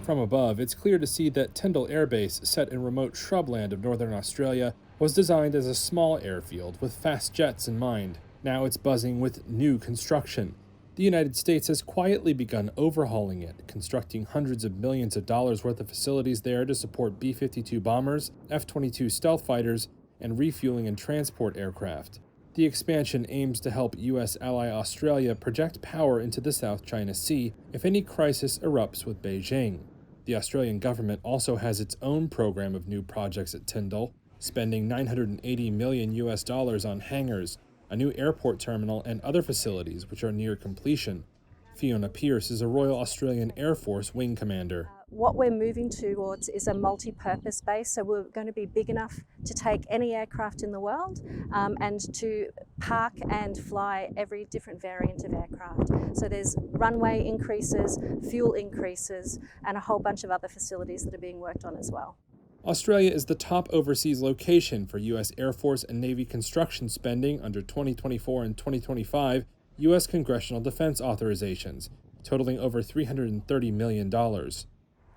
From above, it's clear to see that Tyndall Air Base, set in remote shrubland of northern Australia, was designed as a small airfield with fast jets in mind. Now it's buzzing with new construction. The United States has quietly begun overhauling it, constructing hundreds of millions of dollars worth of facilities there to support B-52 bombers, F-22 stealth fighters, and refueling and transport aircraft. The expansion aims to help U.S. ally Australia project power into the South China Sea if any crisis erupts with Beijing. The Australian government also has its own program of new projects at Tyndall, spending $980 million on hangars, a new airport terminal, and other facilities which are near completion. Fiona Pearce is a Royal Australian Air Force wing commander. What we're moving towards is a multi-purpose base, so we're going to be big enough to take any aircraft in the world and to park and fly every different variant of aircraft. So there's runway increases, fuel increases, and a whole bunch of other facilities that are being worked on as well. Australia is the top overseas location for U.S. Air Force and Navy construction spending under 2024 and 2025 U.S. congressional defense authorizations, totaling over $330 million.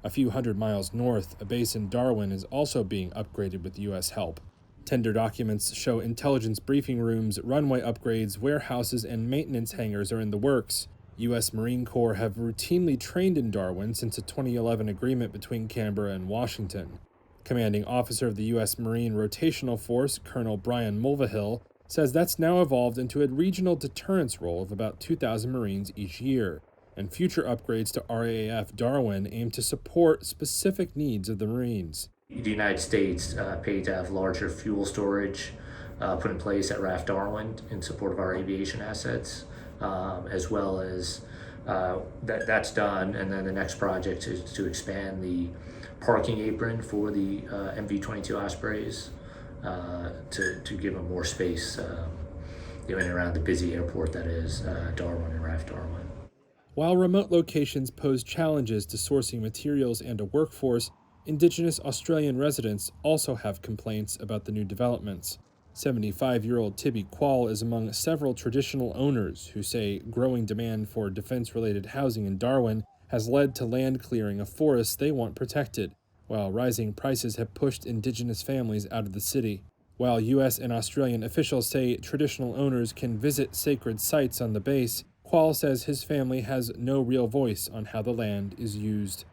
A few hundred miles north, a base in Darwin is also being upgraded with U.S. help. Tender documents show intelligence briefing rooms, runway upgrades, warehouses, and maintenance hangars are in the works. U.S. Marine Corps have routinely trained in Darwin since a 2011 agreement between Canberra and Washington. Commanding officer of the U.S. Marine Rotational Force, Colonel Brian Mulvihill, says that's now evolved into a regional deterrence role of about 2,000 Marines each year, and future upgrades to RAAF Darwin aim to support specific needs of the Marines. The United States paid to have larger fuel storage put in place at RAAF Darwin in support of our aviation assets, as well as that's done, and then the next project is to expand the parking apron for the MV-22 Ospreys to give them more space in and around the busy airport that is Darwin and RAAF Darwin. While remote locations pose challenges to sourcing materials and a workforce, Indigenous Australian residents also have complaints about the new developments. 75-year-old Tibby Quall is among several traditional owners who say growing demand for defense-related housing in Darwin has led to land clearing of forests they want protected, while rising prices have pushed Indigenous families out of the city. While U.S. and Australian officials say traditional owners can visit sacred sites on the base, Quall says his family has no real voice on how the land is used.